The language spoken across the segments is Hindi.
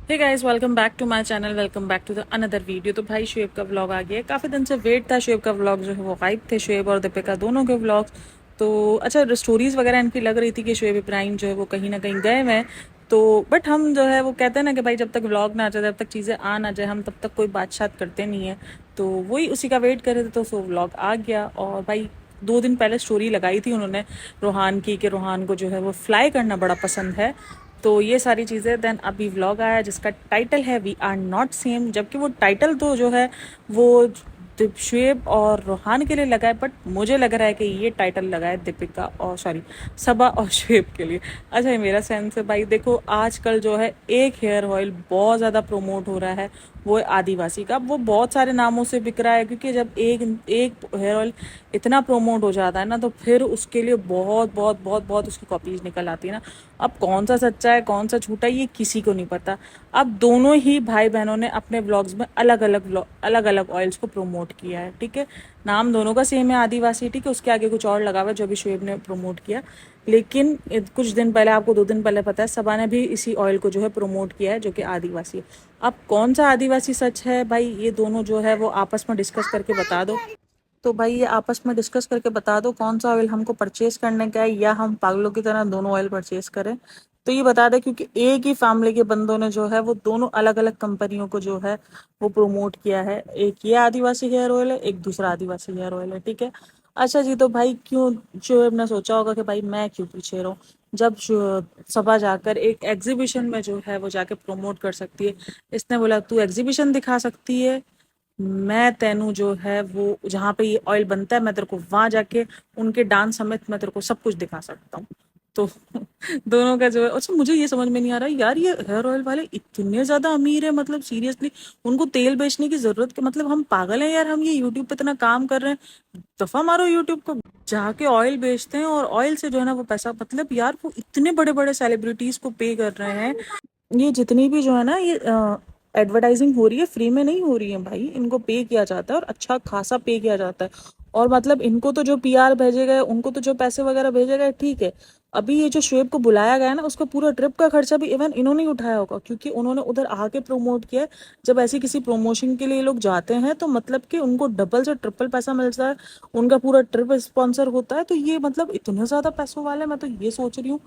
Hey guys, welcome back to my channel. Welcome back to the another video. तो भाई शुएब का व्लॉग आ गया है। काफ़ी दिन से वेट था शुएब का व्लॉग जो है वो गायब थे शुएब और दीपिका दोनों के व्लॉग्स। तो अच्छा, स्टोरीज वगैरह इनकी लग रही थी कि शुएब इब्राहिम जो है वो कहीं ना कहीं गए हुए हैं। तो बट हम जो है वो कहते हैं ना कि भाई जब तक व्लॉग ना आ जाए, जब तक चीज़ें आ ना जाए, हम तब तक कोई बात करते नहीं है। तो वही उसी का वेट कर रहे थे, तो वो व्लॉग आ गया। और भाई 2 दिन पहले स्टोरी लगाई थी उन्होंने रोहान की कि रोहान को जो है वो फ्लाई करना बड़ा पसंद है। तो ये सारी चीज़ें देन अभी व्लॉग आया जिसका टाइटल है वी आर नॉट सेम। जबकि वो टाइटल तो जो है वो शुएब और रोहान के लिए लगा है, बट मुझे लग रहा है कि ये टाइटल लगा है दीपिका और सॉरी सबा और शुएब के लिए। अच्छा, ये मेरा सेंस है भाई। देखो आजकल जो है एक हेयर ऑयल बहुत ज़्यादा प्रोमोट हो रहा है, वो है आदिवासी का। वो बहुत सारे नामों से बिक रहा है, क्योंकि जब एक एक हेयर ऑयल इतना प्रोमोट हो जाता है ना, तो फिर उसके लिए बहुत बहुत बहुत बहुत उसकी कॉपीज निकल आती है ना। अब कौन सा सच्चा है कौन सा झूठा है ये किसी को नहीं पता। अब दोनों ही भाई बहनों ने अपने ब्लॉग्स में अलग अलग ऑयल्स को प्रमोट किया है, ठीक है। नाम दोनों का सेम है आदिवासी, ठीक है। उसके आगे कुछ और लगा हुआ है जो भी शुएब ने प्रमोट किया। लेकिन कुछ दिन पहले, आपको 2 दिन पहले पता है, सबा ने भी इसी ऑयल को जो है प्रमोट किया है जो कि आदिवासी है। अब कौन सा आदिवासी सच है भाई, ये दोनों जो है वो आपस में डिस्कस करके बता दो। तो भाई ये आपस में डिस्कस करके बता दो कौन सा ऑयल हमको परचेज करने का है, या हम पागलों की तरह दोनों ऑयल परचेज करें। तो ये बता दे, क्योंकि एक ही फैमिली के बंदों ने जो है वो दोनों अलग अलग कंपनियों को जो है वो प्रमोट किया है। एक ये आदिवासी हेयर ऑयल है, एक दूसरा आदिवासी हेयर ऑयल है, ठीक है। अच्छा जी, तो भाई क्यों शोएब ने सोचा होगा कि भाई मैं क्यों पीछे रहूं, जब सभा जाकर एक एग्जीबिशन में जो है वो जाके प्रमोट कर सकती है। इसने बोला तू एग्जीबिशन दिखा सकती है, मैं तेनू जो है वो जहाँ पे ये ऑयल बनता है मैं तेरे को वहां जाके उनके डांस समेत मैं तेरे को सब कुछ दिखा सकता हूँ। तो दोनों का जो है, अच्छा मुझे ये समझ में नहीं आ रहा यार, ये हेयर ऑयल वाले इतने ज्यादा अमीर है, मतलब सीरियसली उनको तेल बेचने की जरूरत के, मतलब हम पागल हैं यार। हम ये यूट्यूब पे इतना काम कर रहे हैं, दफा मारो यूट्यूब को। जाके ऑयल बेचते हैं और ऑयल से जो है ना वो पैसा, मतलब यार वो इतने बड़े बड़े सेलिब्रिटीज को पे कर रहे हैं। ये जितनी भी जो है ना ये एडवर्टाइजिंग हो रही है, फ्री में नहीं हो रही है भाई, इनको पे किया जाता है और अच्छा खासा पे किया जाता है। और मतलब इनको तो जो पीआर भेजे गए, उनको तो जो पैसे वगैरह भेजे गए, ठीक है। अभी ये जो शुएब को बुलाया गया है ना, उसका पूरा ट्रिप का खर्चा भी इवन इन्होंने ही उठाया होगा, क्योंकि उन्होंने उधर आके प्रमोट किया है। जब ऐसी किसी प्रमोशन के लिए लोग जाते हैं तो मतलब कि उनको डबल से ट्रिपल पैसा मिलता है, उनका पूरा ट्रिप स्पॉन्सर होता है। तो ये मतलब इतने ज्यादा पैसों वाले, मैं तो ये सोच रही हूँ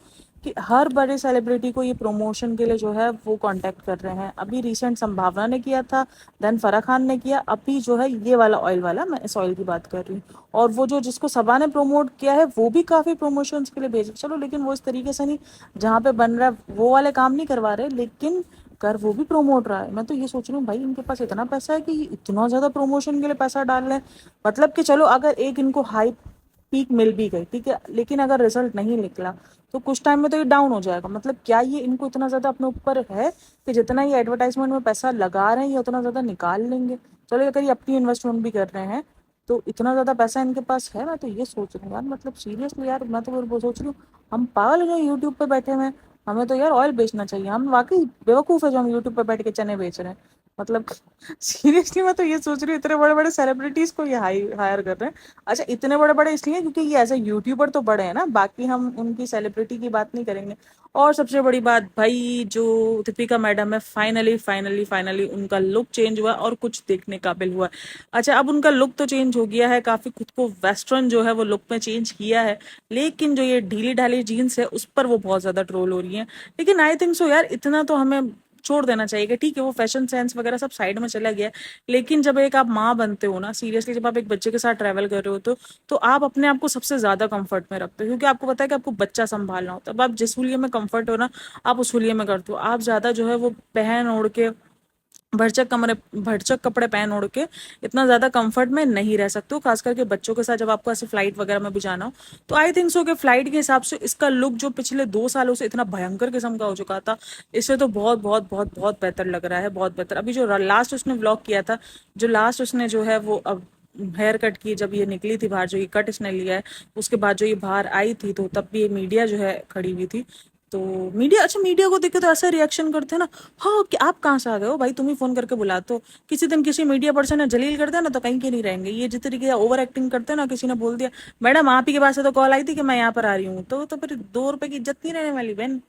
कि हर बड़े सेलिब्रिटी को ये प्रमोशन के लिए जो है वो कांटेक्ट कर रहे हैं। अभी रिसेंट संभावना ने किया था, देन फराह खान ने किया, अभी जो है ये वाला ऑयल वाला, मैं इस ऑयल की बात कर रही हूँ। और वो जो जिसको सबा ने प्रमोट किया है वो भी काफी प्रमोशंस के लिए भेजे, चलो लेकिन वो इस तरीके से नहीं, जहाँ पे बन रहा है वो वाले काम नहीं करवा रहे, लेकिन कर वो भी प्रमोट रहा है। मैं तो ये सोच रही हूँ भाई इनके पास इतना पैसा है कि ये इतना ज्यादा प्रमोशन के लिए पैसा डाल रहे हैं। मतलब कि चलो अगर एक इनको हाई पीक मिल भी गई, ठीक है, लेकिन अगर रिजल्ट नहीं निकला तो कुछ टाइम में तो ये डाउन हो जाएगा। मतलब क्या ये इनको इतना ज्यादा अपने ऊपर है कि जितना ये एडवर्टाइजमेंट में पैसा लगा रहे हैं ये उतना ज्यादा निकाल लेंगे। चलो अगर ये अपनी इन्वेस्टमेंट भी कर रहे हैं तो इतना ज्यादा पैसा इनके पास है। मैं तो ये सोच रही हूँ यार, मतलब सीरियसली यार, मैं तो वो सोच रही हूँ हम पागल हैं यूट्यूब पे बैठे हुए हैं। हमें तो यार ऑयल बेचना चाहिए, हम वाकई बेवकूफ है जो हम यूट्यूब पे बैठ के चने बेच रहे हैं। मतलब सीरियसली मैं तो ये सोच रही हूँ इतने बड़े बड़े सेलिब्रिटीज को ये हायर कर रहे हैं। अच्छा इतने बड़े बड़े इसलिए क्योंकि ये एज ए यूट्यूबर तो बड़े हैं ना, बाकी हम उनकी सेलिब्रिटी की बात नहीं करेंगे। और सबसे बड़ी बात भाई, जो दीपिका मैडम है, फाइनली फाइनली फाइनली उनका लुक चेंज हुआ और कुछ देखने काबिल हुआ। अच्छा अब उनका लुक तो चेंज हो गया है, काफी खुद को वेस्टर्न जो है वो लुक में चेंज किया है, लेकिन जो ये ढीली ढाली जीन्स है उस पर वो बहुत ज्यादा ट्रोल हो रही है। लेकिन आई थिंक सो यार, इतना तो हमें छोड़ देना चाहिए कि ठीक है वो फैशन सेंस वगैरह सब साइड में चला गया है। लेकिन जब एक आप माँ बनते हो ना, सीरियसली जब आप एक बच्चे के साथ ट्रैवल कर रहे हो तो आप अपने आप को सबसे ज्यादा कंफर्ट में रखते हो, क्योंकि आपको पता है कि आपको बच्चा संभालना होता है। अब आप जिस हुलिये में कंफर्ट हो ना, आप उस हुलिये में करते हो। आप ज्यादा जो है वो पहन ओढ़ के भरचक कपड़े पहन ओढ़ के इतना ज्यादा कंफर्ट में नहीं रह सकते हो, खास करके बच्चों के साथ जब आपको ऐसे फ्लाइट वगैरह में भी जाना हो। तो आई थिंक सो कि फ्लाइट के हिसाब से इसका लुक जो पिछले 2 सालों से इतना भयंकर किस्म का हो चुका था, इससे तो बहुत बहुत बहुत बहुत बेहतर लग रहा है, बहुत बेहतर। अभी जो लास्ट उसने व्लॉग किया था, जो लास्ट उसने जो है वो अब हेयर कट की, जब ये निकली थी बाहर, जो ये कट इसने लिया है, उसके बाद जो ये बाहर आई थी तो तब भी ये मीडिया जो है खड़ी हुई थी। तो मीडिया, अच्छा मीडिया को देख के तो ऐसा रिएक्शन करते हैं ना, हाँ कि आप कहाँ से आ गए हो भाई, तुम ही फोन करके बुलाते हो। किसी दिन किसी मीडिया पर्सन ने जलील कर दिया ना तो कहीं के नहीं रहेंगे। ये जिस तरीके से ओवर एक्टिंग करते हैं ना, किसी ने बोल दिया मैडम आप ही के पास से तो कॉल आई थी कि मैं यहाँ पर आ रही हूँ, तो फिर 2 रुपए की इज्जत नहीं रहने वाली बहन।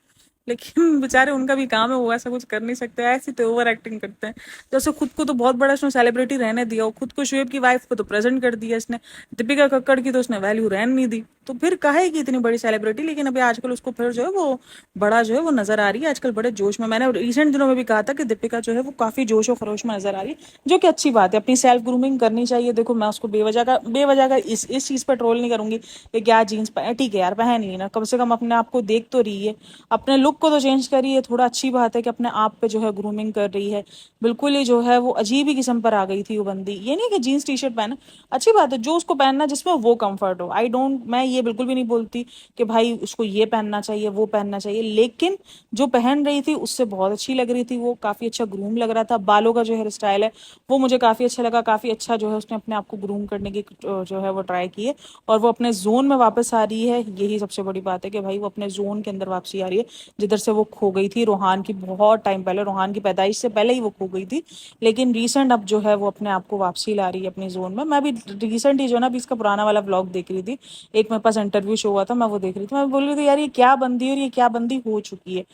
लेकिन बेचारे उनका भी काम है, वो ऐसा कुछ कर नहीं सकते, ऐसी तो ओवर एक्टिंग करते हैं। जैसे खुद को तो बहुत बड़ा इसने सेलिब्रिटी रहने दिया, और खुद को शुएब की वाइफ को तो प्रेजेंट कर दिया इसने, दीपिका कक्कड़ की तो उसने वैल्यू रहने नहीं दी, तो फिर काहे की इतनी बड़ी सेलिब्रिटी। लेकिन अभी आजकल उसको फिर जो है वो बड़ा जो है वो नजर आ रही है आजकल, बड़े जोश में। मैंने रिसेंट दिनों में भी कहा था कि दीपिका जो है वो काफी जोश और खरोश में नजर आ रही है, जो कि अच्छी बात है, अपनी सेल्फ ग्रूमिंग करनी चाहिए। देखो मैं उसको बेवजह का इस चीज पर ट्रोल नहीं करूंगी कि क्या जीन्स पहन, ठीक है यार पहन ली ना, कम से कम अपने आप को देख तो रही है, अपने लुक को तो चेंज कर रही है, थोड़ा अच्छी बात है कि अपने आप पे जो है ग्रूमिंग कर रही है। बिल्कुल ही जो है वो अजीब ही किस्म पर आ गई थी वो बंदी, ये नहीं कि जीन्स टी शर्ट पहना अच्छी बात है, जो उसको पहनना जिसमें वो कंफर्ट हो, आई डोंट, मैं ये बिल्कुल भी नहीं बोलती कि भाई उसको ये पहनना चाहिए वो पहनना चाहिए, लेकिन जो पहन रही थी उससे बहुत अच्छी लग रही थी, वो काफी अच्छा ग्रूम लग रहा था। बालों का जो हेयर स्टाइल है वो मुझे काफी अच्छा लगा, काफी अच्छा जो है उसने अपने आप को ग्रूम करने की जो है वो ट्राई की है, और वो अपने जोन में वापस आ रही है। यही सबसे बड़ी बात है कि भाई वो अपने जोन के अंदर वापसी आ रही है, जिधर से वो खो गई थी रोहान की बहुत टाइम पहले, रोहान की पैदाइश से पहले ही वो खो गई थी, लेकिन रिसेंट अब जो है वो अपने आप को वापसी ला रही है अपनी जोन में। मैं भी रिसेंट ही जो है ना अभी इसका पुराना वाला ब्लॉग देख रही थी, एक मेरे पास इंटरव्यू शो हुआ था, मैं वो देख रही थी, मैं बोल रही थी यार ये क्या बंदी है और ये क्या बंदी हो चुकी है।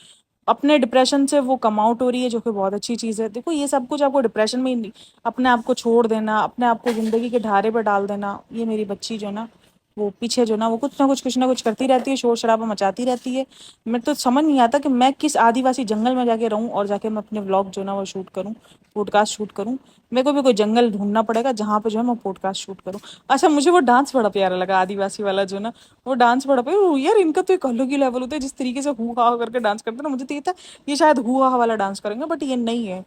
अपने डिप्रेशन से वो कम आउट हो रही है, जो कि बहुत अच्छी चीज़ है। देखो ये सब कुछ आपको डिप्रेशन में ही अपने आप को छोड़ देना, अपने आप को जिंदगी के ढारे पर डाल देना, ये मेरी बच्ची जो है ना वो पीछे जो ना वो कुछ ना कुछ करती रहती है, शोर शराबा मचाती रहती है। मैं तो समझ नहीं आता कि मैं किस आदिवासी जंगल में जाके रहूं और जाके मैं अपने व्लॉग जो ना वो शूट करूं, पॉडकास्ट शूट करूं। मेरे को भी कोई जंगल ढूंढना पड़ेगा जहां पे जो है मैं पॉडकास्ट शूट करूं। अच्छा मुझे वो डांस बड़ा प्यारा लगा आदिवासी वाला जो ना, वो डांस बड़ा प्यारा यार, इनका तो एक अलग ही लेवल होता है, जिस तरीके से हु हा करके डांस करते हैं ना, मुझे तो ये था ये शायद हु हा वाला डांस करेंगे, बट ये नहीं है।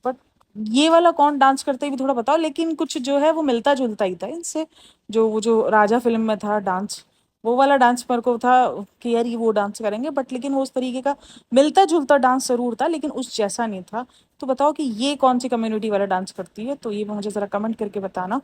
बट ये वाला कौन डांस करते हैं भी थोड़ा बताओ, लेकिन कुछ जो है वो मिलता जुलता ही था इनसे, जो वो जो राजा फिल्म में था डांस, वो वाला डांस मेरे को था कि यार ये वो डांस करेंगे, बट लेकिन वो उस तरीके का मिलता जुलता डांस जरूर था, लेकिन उस जैसा नहीं था। तो बताओ कि ये कौन सी कम्युनिटी वाला डांस करती है, तो ये मुझे जरा कमेंट करके बताना।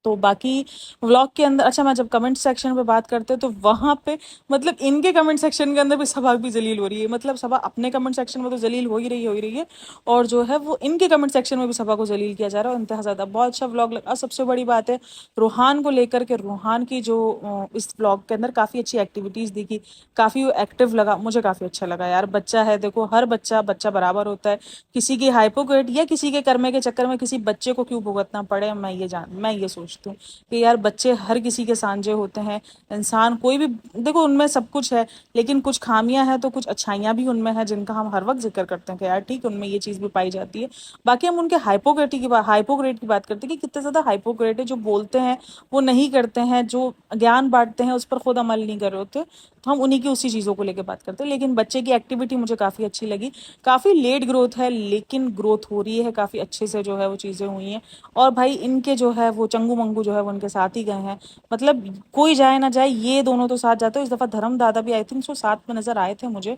तो बाकी व्लॉग के अंदर, अच्छा मैं जब कमेंट सेक्शन पे बात करते हैं तो वहां पे मतलब इनके कमेंट सेक्शन के अंदर भी सभा भी जलील हो रही है, मतलब सभा अपने कमेंट सेक्शन में तो जलील हो ही रही है, और जो है वो इनके कमेंट सेक्शन में भी सभा को जलील किया जा रहा है, इंतहा ज्यादा। बहुत अच्छा व्लॉग लगा। सबसे बड़ी बात है रूहान को लेकर के, रूहान की जो इस व्लॉग के अंदर काफी अच्छी एक्टिविटीज दिखी, काफी एक्टिव लगा, मुझे काफी अच्छा लगा यार। बच्चा है, देखो हर बच्चा बच्चा बराबर होता है, किसी की हाइपोक्रेट या किसी के कर्मे के चक्कर में किसी बच्चे को क्यों भुगतना पड़े, मैं ये सोचती हूँ कि यार बच्चे हर किसी के सांझे होते हैं। इंसान कोई भी, देखो उनमें सब कुछ है, लेकिन कुछ खामियां हैं तो कुछ अच्छाइयां भी उनमें है, जिनका हम हर वक्त जिक्र करते हैं कि यार ठीक है उनमें ये चीज भी पाई जाती है। बाकी हम उनके हाइपोक्रेट की बात करते हैं कि कितने ज्यादा हाइपोक्रेट है, जो बोलते हैं वो नहीं करते हैं, जो ज्ञान बांटते हैं उस पर खुद अमल नहीं कर रहे होते, तो हम उन्हीं की उसी चीजों को लेकर बात करते हैं। लेकिन बच्चे की एक्टिविटी मुझे काफी अच्छी लगी, काफी लेट ग्रोथ है लेकिन ग्रोथ हो रही है, काफी अच्छे से जो है वो चीजें हुई हैं। और भाई इनके जो है वो चंगू मंगू जो है वो उनके साथ ही गए हैं, मतलब कोई जाए ना जाए ये दोनों तो साथ जाते हैं। इस दफा धर्म दादा भी आई थिंक सो साथ में नजर आए थे मुझे,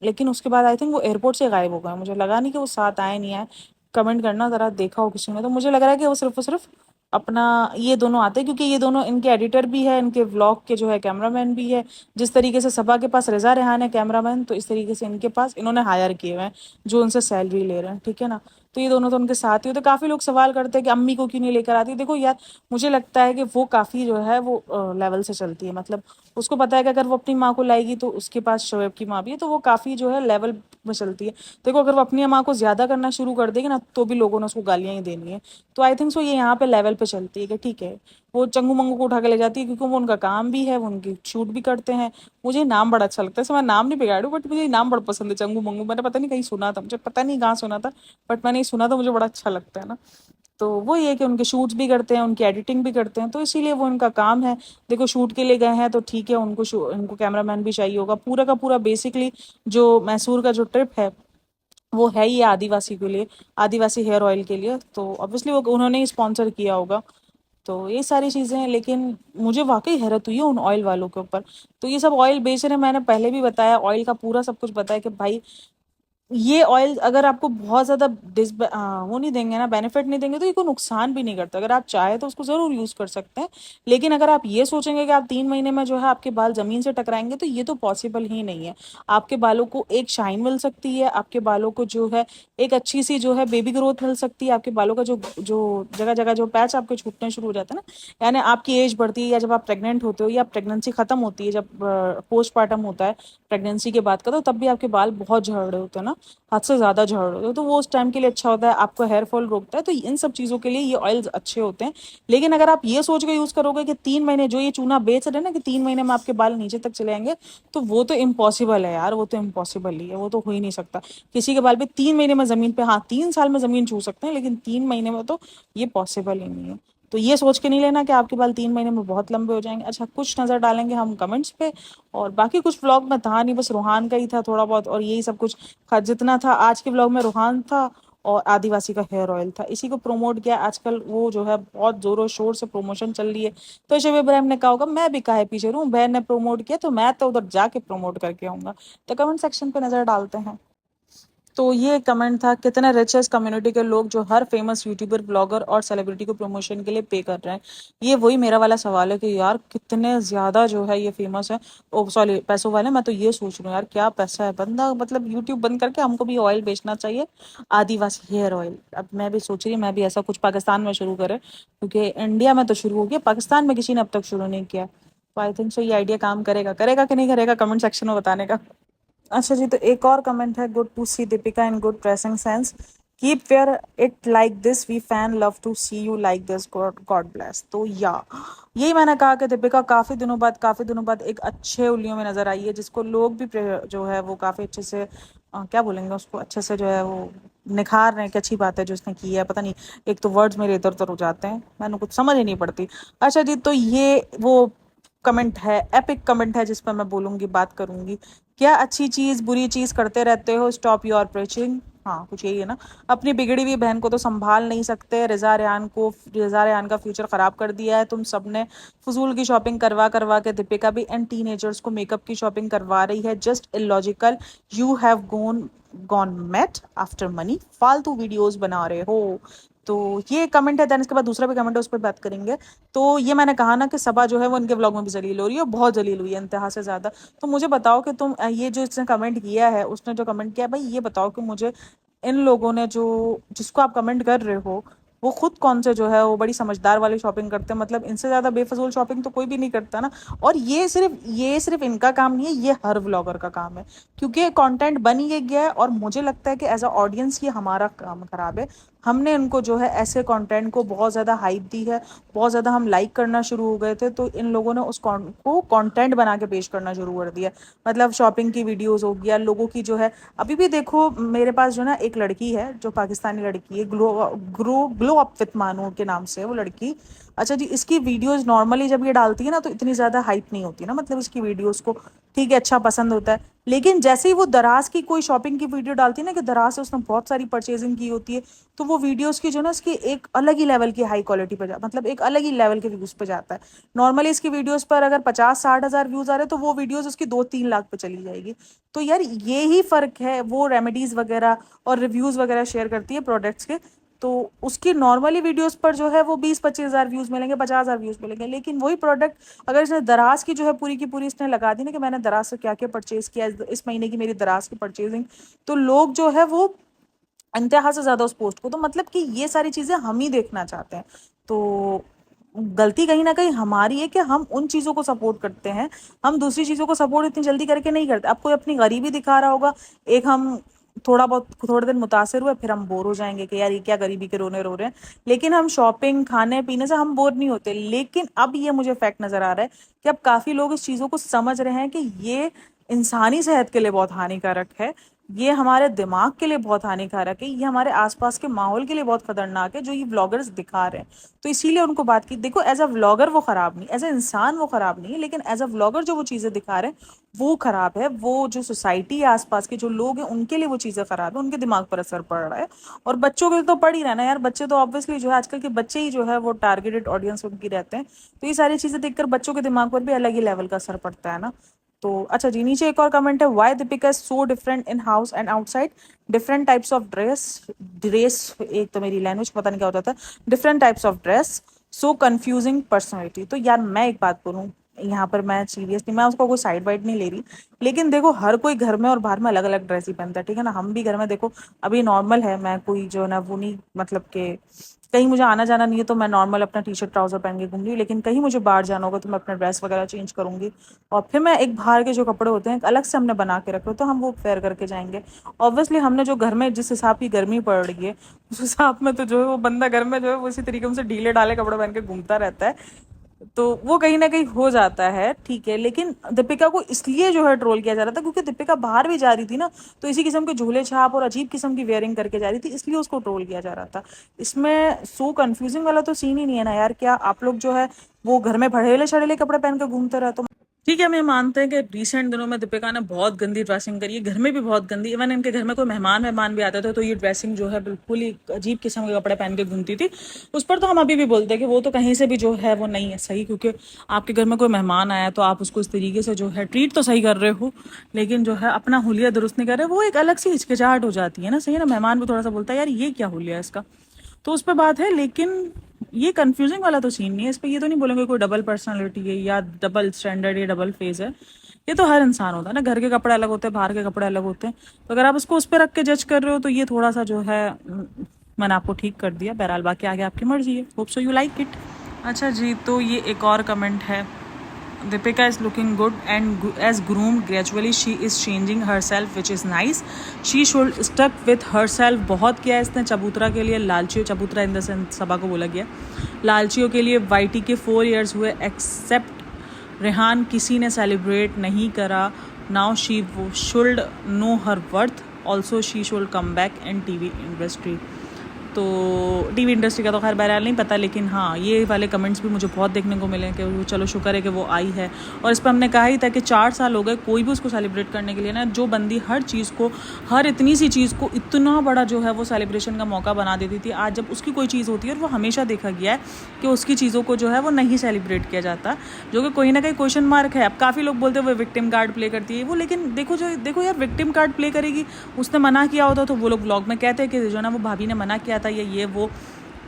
लेकिन उसके बाद आई थिंक वो एयरपोर्ट से गायब हो गए, मुझे लगा नहीं कि वो साथ आए नहीं आए। कमेंट करना जरा, देखा हो किसी ने तो, मुझे लग रहा है कि वो सिर्फ और सिर्फ अपना ये दोनों आते हैं, क्योंकि ये दोनों इनके एडिटर भी है, इनके व्लॉग के जो है कैमरामैन भी है। जिस तरीके से सभा के पास रजा रेहान है कैमरामैन, तो इस तरीके से इनके पास इन्होंने हायर किए हुए हैं जो उनसे सैलरी ले रहे हैं, ठीक है ना। तो ये दोनों तो उनके साथ ही होते। काफी लोग सवाल करते हैं कि अम्मी को क्यों नहीं लेकर आती, देखो यार मुझे लगता है कि वो काफी जो है वो लेवल से चलती है, मतलब उसको पता है कि अगर वो अपनी माँ को लाएगी तो उसके पास शोएब की माँ भी है, तो वो काफी जो है लेवल में चलती है। देखो अगर वो अपनी माँ को ज्यादा करना शुरू कर देगी ना तो भी लोगों ने उसको गालियां ही देनी है। तो आई थिंक सो ये यहाँ पे लेवल पे चलती है कि ठीक है वो चंगू मंगू को उठा के ले जाती है, क्योंकि वो उनका काम भी है, वो उनकी शूट भी करते हैं। मुझे नाम बड़ा अच्छा लगता है, मैं नाम नहीं बिगाड़ू बट मुझे नाम बड़ा पसंद है चंगू मंगू, मैंने पता नहीं कहीं सुना था, मुझे पता नहीं कहाँ सुना था, बट मैंने सुना तो मुझे बड़ा अच्छा लगता है ना। तो वो ये है कि उनके शूट्स भी करते हैं, उनकी एडिटिंग भी करते हैं, तो इसीलिए वो उनका काम है। देखो शूट के लिए गए हैं तो ठीक है, उनको कैमरामैन भी चाहिए होगा, पूरा का पूरा बेसिकली जो मैसूर का जो ट्रिप है वो है ही आदिवासी के लिए, आदिवासी हेयर ऑयल के लिए, तो ऑब्वियसली वो उन्होंने ही स्पॉन्सर किया होगा। तो ये सारी चीजें हैं, लेकिन मुझे वाकई हैरत हुई है उन ऑयल वालों के ऊपर। तो ये सब ऑयल बेच रहे हैं, मैंने पहले भी बताया, ऑयल का पूरा सब कुछ बताया कि भाई ये ऑयल अगर आपको बहुत ज़्यादा वो नहीं देंगे ना, बेनिफिट नहीं देंगे, तो ये कोई नुकसान भी नहीं करता। अगर आप चाहे तो उसको ज़रूर यूज़ कर सकते हैं। लेकिन अगर आप ये सोचेंगे कि आप 3 महीने में जो है आपके बाल ज़मीन से टकराएंगे, तो ये तो पॉसिबल ही नहीं है। आपके बालों को एक शाइन मिल सकती है, आपके बालों को जो है एक अच्छी सी जो है बेबी ग्रोथ मिल सकती है, आपके बालों का जो जो जगह जगह जो पैच आपके छूटने शुरू हो जाते हैं ना, यानी आपकी एज बढ़ती है, या जब आप प्रेग्नेंट होते हो, या प्रेगनेंसी खत्म होती है, जब पोस्टमार्टम होता है प्रेगनेंसी के बाद का, तो तब भी आपके बाल बहुत झड़ रहे होते हैं ना, हद से ज़्यादा झड़ रहे हो, तो वो उस टाइम के लिए अच्छा होता है, आपको हेयर फॉल रोकता है। तो इन सब चीज़ों के लिए ये ऑयल्स अच्छे होते हैं। लेकिन अगर आप ये सोच के यूज़ करोगे कि 3 महीने, जो ये चूना बेच रहे हैं ना कि 3 महीने में आपके बाल नीचे तक चले आएंगे, तो वो तो इम्पॉसिबल है यार, वो तो इम्पॉसिबल ही है, वो तो हो ही नहीं सकता। किसी के बाल पे 3 महीने में ज़मीन पे, हाँ 3 साल में ज़मीन छू सकते हैं, लेकिन 3 महीने में तो ये पॉसिबल ही नहीं है। तो ये सोच के नहीं लेना कि आपके बाल 3 महीने में बहुत लंबे हो जाएंगे। अच्छा, कुछ नज़र डालेंगे हम कमेंट्स पे, और बाकी कुछ व्लॉग में था नहीं, बस रूहान का ही था थोड़ा बहुत, और यही सब कुछ जितना था आज के व्लॉग में। रूहान था और आदिवासी का हेयर ऑयल था, इसी को प्रमोट किया। आजकल वो जो है बहुत जोरों शोर से प्रमोशन चल रही है, तो शोएब इब्राहिम ने कहा होगा मैं भी काहे पीछे रहूं, बहन ने प्रमोट किया तो मैं तो उधर जाके प्रमोट करके आऊंगा। तो कमेंट सेक्शन पे नजर डालते हैं। तो ये कमेंट था, कितने रिच है इस कम्युनिटी के लोग जो हर फेमस यूट्यूबर, ब्लॉगर और सेलिब्रिटी को प्रमोशन के लिए पे कर रहे हैं। ये वही मेरा वाला सवाल है कि यार कितने ज़्यादा जो है ये फेमस है, ओ सॉरी पैसों वाले। मैं तो ये सोच रही हूँ यार, क्या पैसा है बंदा, मतलब यूट्यूब बंद करके हमको भी ऑयल बेचना चाहिए, आदिवासी हेयर ऑयल। अब मैं भी सोच रही हूँ मैं भी ऐसा कुछ पाकिस्तान में शुरू करें, क्योंकि इंडिया में तो शुरू हो गया, पाकिस्तान में किसी ने अब तक शुरू नहीं किया। तो आई थिंक सो ये आइडिया काम करेगा, करेगा कि नहीं करेगा, कमेंट सेक्शन में बताने का। अच्छा जी, तो एक और कमेंट है, good to see Deepika in good dressing sense, keep wear it like this, we fan love to see you like this, God God bless. तो या यही मैंने कहा कि दीपिका काफ़ी दिनों बाद एक अच्छे उलियों में नज़र आई है, जिसको लोग भी जो है वो काफ़ी अच्छे से क्या बोलेंगे उसको, अच्छे से जो है वो निखार रहे हैं कि अच्छी बात है जो उसने की है। पता नहीं, एक तो वर्ड्स मेरे इधर उधर हो जाते हैं, मैंने कुछ समझ ही नहीं पड़ती। अच्छा जी, तो ये वो कमेंट है, एपिक कमेंट है, जिस पर मैं बोलूंगी, बात करूंगी। क्या अच्छी चीज बुरी चीज करते रहते हो, स्टॉप योर प्रीचिंग। हाँ, कुछ यही है ना। अपनी बिगड़ी हुई बहन को तो संभाल नहीं सकते, रिजा रेहान का फ्यूचर खराब कर दिया है तुम सबने। फजूल की शॉपिंग करवा करवा के दीपिका भी एंड टीनेजर्स को मेकअप की शॉपिंग करवा रही है, just illogical. You have gone mad after money, फालतू वीडियोस बना रहे हो। तो ये कमेंट है, देन इसके बाद दूसरा भी कमेंट है, उस पर बात करेंगे। तो ये मैंने कहा ना कि सबा जो है वो इनके व्लॉग में भी जलील हो रही है, बहुत जलील हुई है, इंतहा से ज्यादा। तो मुझे बताओ कि तुम ये जो इसने कमेंट किया है, उसने जो कमेंट किया है, भाई ये बताओ कि मुझे इन लोगों ने जो, जिसको आप कमेंट कर रहे हो, वो खुद कौन से जो है वो बड़ी समझदार वाली शॉपिंग करते हैं, मतलब इनसे ज्यादा बेफजूल शॉपिंग तो कोई भी नहीं करता ना। और ये सिर्फ इनका काम नहीं है, ये हर व्लॉगर का काम है, क्योंकि कंटेंट बन ही गया है। और मुझे लगता है कि एज अ ऑडियंस ये हमारा काम खराब है। हमने इनको जो है ऐसे कंटेंट को बहुत ज़्यादा हाइप दी है, बहुत ज़्यादा हम लाइक करना शुरू हो गए थे, तो इन लोगों ने को कंटेंट बना के पेश करना शुरू कर दिया। मतलब शॉपिंग की वीडियोस हो गया, लोगों की जो है, अभी भी देखो मेरे पास जो ना एक लड़की है, जो पाकिस्तानी लड़की है, glow glow glow up with मानू के नाम से है वो लड़की। अच्छा जी, इसकी वीडियोस नॉर्मली जब ये डालती है ना, तो इतनी ज़्यादा हाइप नहीं होती ना, मतलब इसकी वीडियोस को ठीक है अच्छा पसंद होता है। लेकिन जैसे ही वो दराज की कोई शॉपिंग की वीडियो डालती है ना, कि दराज से उसने बहुत सारी परचेजिंग की होती है, तो वो वीडियोस की जो ना उसकी एक अलग ही लेवल की हाई क्वालिटी पे मतलब एक अलग ही लेवल के व्यूज पे जाता है। नॉर्मली इसकी वीडियोस पर अगर 50-60 हज़ार व्यूज आ रहे हैं, तो वो वीडियोस उसकी 2-3 लाख पे चली जाएगी। तो यार ये ही फर्क है, वो रेमेडीज वगैरह और रिव्यूज वगैरह शेयर करती है प्रोडक्ट्स के, तो उसकी नॉर्मली वीडियोस पर जो है वो 20-25 हज़ार व्यूज मिलेंगे, 50 हज़ार व्यूज मिलेंगे। लेकिन वही प्रोडक्ट अगर इसने दराज की जो है पूरी की पूरी इसने लगा दी ना, कि मैंने दराज से क्या क्या परचेज किया, इस महीने की मेरी दराज की परचेजिंग, तो लोग जो है वो इंतहा से ज्यादा उस पोस्ट को, तो मतलब कि ये सारी चीजें हम ही देखना चाहते हैं। तो गलती कहीं ना कहीं हमारी है कि हम उन चीजों को सपोर्ट करते हैं, हम दूसरी चीजों को सपोर्ट इतनी जल्दी करके नहीं करते। अब कोई अपनी गरीबी दिखा रहा होगा, एक हम थोड़े दिन मुतासिर हुए, फिर हम बोर हो जाएंगे कि यार ये क्या गरीबी के रोने रो रहे हैं। लेकिन हम शॉपिंग खाने पीने से हम बोर नहीं होते। लेकिन अब ये मुझे फैक्ट नजर आ रहा है कि अब काफी लोग इस चीजों को समझ रहे हैं कि ये इंसानी सेहत के लिए बहुत हानिकारक है, ये हमारे दिमाग के लिए बहुत हानिकारक है, ये हमारे आसपास के माहौल के लिए बहुत खतरनाक है जो ये व्लॉगर्स दिखा रहे हैं। तो इसीलिए उनको बात की, देखो एज अ व्लॉगर वो खराब नहीं, एज अ इंसान वो खराब नहीं है, लेकिन एज अ व्लॉगर जो वो चीज़ें दिखा रहे हैं वो खराब है। वो जो सोसाइटी है, आसपास के जो लोग हैं, उनके लिए वो चीज़ें खराब है, उनके दिमाग पर असर पड़ रहा है। और बच्चों के लिए तो पड़ ही रहा है ना यार, बच्चे तो ऑब्वियसली जो है आजकल के बच्चे ही जो है वो टारगेटेड ऑडियंस उनकी रहते हैं। तो ये सारी चीज़ें देखकर बच्चों के दिमाग पर भी अलग ही लेवल का असर पड़ता है ना। तो अच्छा जी, नीचे एक और कमेंट है, why Deepika is so different in house and outside, different types of dress dress एक तो मेरी लैंग्वेज पता नहीं क्या होता था, different types of dress, so confusing personality. तो यार मैं एक बात बोलूँ, यहाँ पर मैं सीरियसली मैं उसको कोई साइड वाइड नहीं ले रही, लेकिन देखो हर कोई घर में और बाहर में अलग अलग ड्रेस ही पहनता है, ठीक है ना। हम भी घर में देखो अभी नॉर्मल है, मैं कोई जो है ना वो नहीं, मतलब कि कहीं मुझे आना जाना नहीं है तो मैं नॉर्मल अपना टी शर्ट ट्राउजर पहन के घूम रही हूँ, लेकिन कहीं मुझे बाहर जाना होगा तो मैं अपना ड्रेस वगैरह चेंज करूंगी, और फिर मैं एक बाहर के जो कपड़े होते हैं अलग से हमने बना के रखे तो हम वो फेयर करके जाएंगे। ऑब्वियसली हमने जो घर में जिस हिसाब की गर्मी पड़ रही है उस हिसाब में तो जो है वो बंदा घर में जो है वो इसी तरीके से ढीले ढाले कपड़े पहन के घूमता रहता है, तो वो कहीं ना कहीं हो जाता है, ठीक है। लेकिन दीपिका को इसलिए जो है ट्रोल किया जा रहा था क्योंकि दीपिका बाहर भी जा रही थी ना, तो इसी किस्म के झूले छाप और अजीब किस्म की वेयरिंग करके जा रही थी, इसलिए उसको ट्रोल किया जा रहा था। इसमें सो कंफ्यूजिंग वाला तो सीन ही नहीं है ना यार। क्या आप लोग जो है वो घर में भड़ेले छड़ेले कपड़े पहन के घूमते रहे तो ठीक है। हम ये मानते हैं कि रिसेंट दिनों में दीपिका ने बहुत गंदी ड्रेसिंग करी है, घर में भी बहुत गंदी, इवन इनके घर में कोई मेहमान भी आते थे तो ये ड्रेसिंग जो है बिल्कुल ही अजीब किस्म के कपड़े पहन के घूमती थी। उस पर तो हम अभी भी बोलते हैं कि वो तो कहीं से भी जो है वो नहीं है सही, क्योंकि आपके घर में कोई मेहमान आया तो आप उसको इस तरीके से जो है ट्रीट तो सही कर रहे हो, लेकिन जो है अपना हुलिया दुरुस्त नहीं कर रहे, वो एक अलग सी हिचकिचाहट हो जाती है ना, सही है ना। मेहमान भी थोड़ा सा बोलता है यार ये क्या हुलिया है इसका, तो उस पर बात है। लेकिन ये कंफ्यूजिंग वाला तो सीन नहीं है, इस पर ये तो नहीं बोलेंगे कोई डबल पर्सनालिटी है या डबल स्टैंडर्ड या डबल फेस है। ये तो हर इंसान होता है ना, घर के कपड़े अलग होते हैं, बाहर के कपड़े अलग होते हैं, तो अगर आप उसको उस पर रख के जज कर रहे हो तो ये थोड़ा सा जो है मैंने आपको ठीक कर दिया। बहरहाल बाकी आगे आपकी मर्जी है, hope so you like it. अच्छा जी, तो ये एक और कमेंट है, Deepika is looking good and as groomed gradually she is changing herself which is nice. She should stuck with herself। बहुत किया है इसने चबूतरा के लिए, लालचियों, चबूतरा इन द सेंस सभा को बोला गया, लालचियों के लिए। वाईटी के 4 years हुए एक्सेप्ट रेहान किसी ने सेलिब्रेट नहीं करा। Now she should know her worth, also she should come back in TV industry. तो टीवी इंडस्ट्री का तो खैर बहरहाल नहीं पता, लेकिन हाँ ये वाले कमेंट्स भी मुझे बहुत देखने को मिले कि वो चलो शुक्र है कि वो आई है। और इस पर हमने कहा ही था कि 4 साल हो गए कोई भी उसको सेलिब्रेट करने के लिए ना, जो बंदी हर चीज़ को, हर इतनी सी चीज़ को इतना बड़ा जो है वो सेलिब्रेशन का मौका बना देती थी, आज जब उसकी कोई चीज़ होती है और वो हमेशा देखा गया है कि उसकी चीज़ों को जो है वो नहीं सेलिब्रेट किया जाता, जो कि कहीं ना कहीं क्वेश्चन मार्क है। अब काफ़ी लोग बोलते हैं वो विक्टिम कार्ड प्ले करती है वो, लेकिन देखो यार विक्टिम कार्ड प्ले करेगी, उसने मना किया होता तो वो लोग व्लॉग में कहते हैं कि जो ना वो भाभी ने मना किया था या ये वो,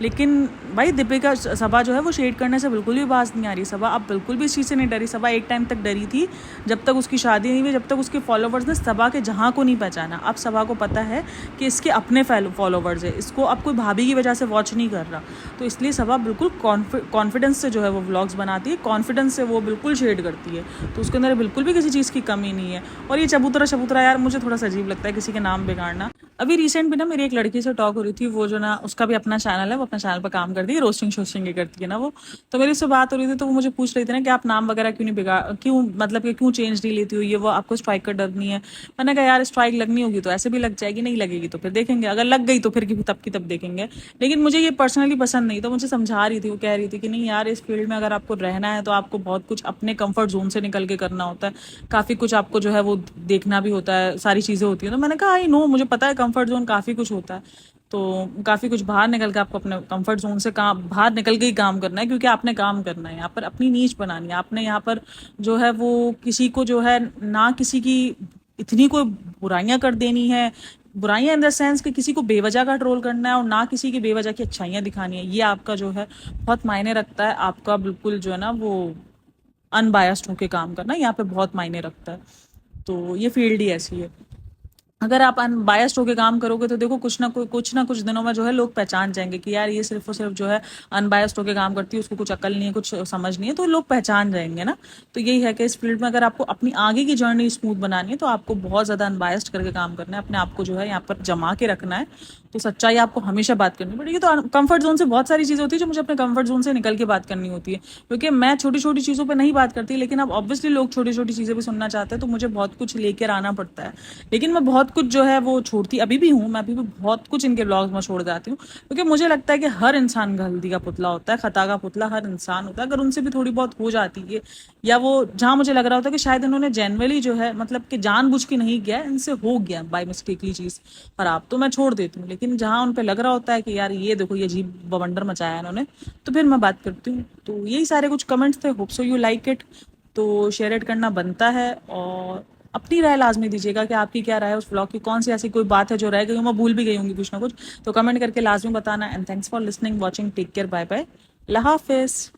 लेकिन भाई दीपिका सबा जो है वो शेड करने से बिल्कुल भी बात नहीं आ रही। सबा अब बिल्कुल भी इस चीज़ से नहीं डरी। सबा एक टाइम तक डरी थी जब तक उसकी शादी नहीं हुई, जब तक उसके फॉलोवर्स ने सबा के जहाँ को नहीं पहचाना। अब सबा को पता है कि इसके अपने फॉलोवर्स है, इसको अब कोई भाभी की वजह से वॉच नहीं कर रहा, तो इसलिए सबा बिल्कुल कॉन्फिडेंस से जो है वो व्लॉग्स बनाती है, कॉन्फिडेंस से वो बिल्कुल शेड करती है, तो उसके अंदर बिल्कुल भी किसी चीज़ की कमी नहीं है। और ये चबूतरा यार मुझे थोड़ा सा अजीब लगता है किसी के नाम बिगाड़ना। अभी रिसेंट भी ना मेरी एक लड़की से टॉक हो रही थी, वो जो ना उसका भी अपना चैनल है, वो अपने चैनल पर काम करती है, रोस्टिंग शोस्टिंग ये करती है ना वो, तो मेरी उससे बात हो रही थी तो वो मुझे पूछ रही थी ना कि आप नाम वगैरह क्यों नहीं बिगाड़, क्यों मतलब कि क्यों चेंज नहीं लेती हो, ये वो आपको स्ट्राइक का डर नहीं है। मैंने कहा यार स्ट्राइक लगनी होगी तो ऐसे भी लग जाएगी, नहीं लगेगी तो फिर देखेंगे, अगर लग गई तो फिर तब की तब देखेंगे। लेकिन मुझे ये पर्सनली पसंद नहीं, तो मुझे समझा रही थी, वो कह रही थी कि नहीं यार इस फील्ड में अगर आपको रहना है तो आपको बहुत कुछ अपने कंफर्ट जोन से निकल के करना होता है, काफ़ी कुछ आपको जो है वो देखना भी होता है, सारी चीज़ें होती हैं। तो मैंने कहा आई नो, मुझे पता है कंफर्ट जोन काफ़ी कुछ होता है, तो काफ़ी कुछ बाहर निकल के आपको अपने कंफर्ट जोन से काम, बाहर निकल के ही काम करना है, क्योंकि आपने काम करना है यहाँ पर, अपनी नीच बनानी है आपने यहाँ पर, जो है वो किसी को जो है ना किसी की इतनी कोई बुराइयां कर देनी है, बुराइयां इन द सेंस कि किसी को बेवजह का ट्रोल करना है और ना किसी की बेवजह की अच्छाइयां दिखानी है, ये आपका जो है बहुत मायने रखता है। आपका बिल्कुल जो है ना वो अनबायस्ड होके काम करना यहाँ पे बहुत मायने रखता है, तो ये फील्ड ही ऐसी है। अगर आप अनबायस्ड होकर काम करोगे तो देखो कुछ ना कुछ दिनों में जो है लोग पहचान जाएंगे कि यार ये सिर्फ और सिर्फ जो है अनबायस्ड होकर काम करती है, उसको कुछ अकल नहीं है, कुछ समझ नहीं है, तो लोग पहचान जाएंगे ना। तो यही है कि इस फील्ड में अगर आपको अपनी आगे की जर्नी स्मूथ बनानी है तो आपको बहुत ज़्यादा अनबायस्ड करके काम करना है, अपने आप को जो है यहाँ पर जमा के रखना है, तो सच्चाई आपको हमेशा बात करनी पड़ेगी। तो कंफर्ट जोन से बहुत सारी चीज़ें होती है जो मुझे अपने कंफर्ट जोन से निकल के बात करनी होती है, क्योंकि मैं छोटी छोटी चीज़ों पर नहीं बात करती, लेकिन अब ऑब्वियसली लोग छोटी छोटी चीज़ें भी सुनना चाहते हैं, तो मुझे बहुत कुछ लेकर आना पड़ता है। लेकिन मैं बहुत कुछ जो है वो छोड़ती अभी भी हूँ, मैं अभी भी बहुत कुछ इनके ब्लॉग्स में छोड़ जाती हूँ, क्योंकि मुझे लगता है कि हर इंसान गलती का पुतला होता है, खता का पुतला हर इंसान होता है। अगर उनसे भी थोड़ी बहुत हो जाती है, या वो जहाँ मुझे लग रहा होता है कि शायद इन्होंने जेनरली जो है मतलब कि जानबूझ के नहीं किया, इनसे हो गया बाय मिस्टेकली चीज़ खराब, तो मैं छोड़ देती हूँ। लेकिन जहाँ उन पर लग रहा होता है कि यार ये देखो ये अजीब बवंडर मचाया इन्होंने, तो फिर मैं बात करती हूँ। तो यही सारे कुछ कमेंट्स थे, hope so you like it. तो शेयर इट करना बनता है, और अपनी राय लाजमी दीजिएगा कि आपकी क्या राय है उस व्लॉग की, कौन सी ऐसी कोई बात है जो रह गई हो, मैं भूल भी गई होंगी कुछ ना कुछ, तो कमेंट करके लाजमी बताना। And thanks for listening, watching, take care, bye bye, अल्लाह हाफिज़।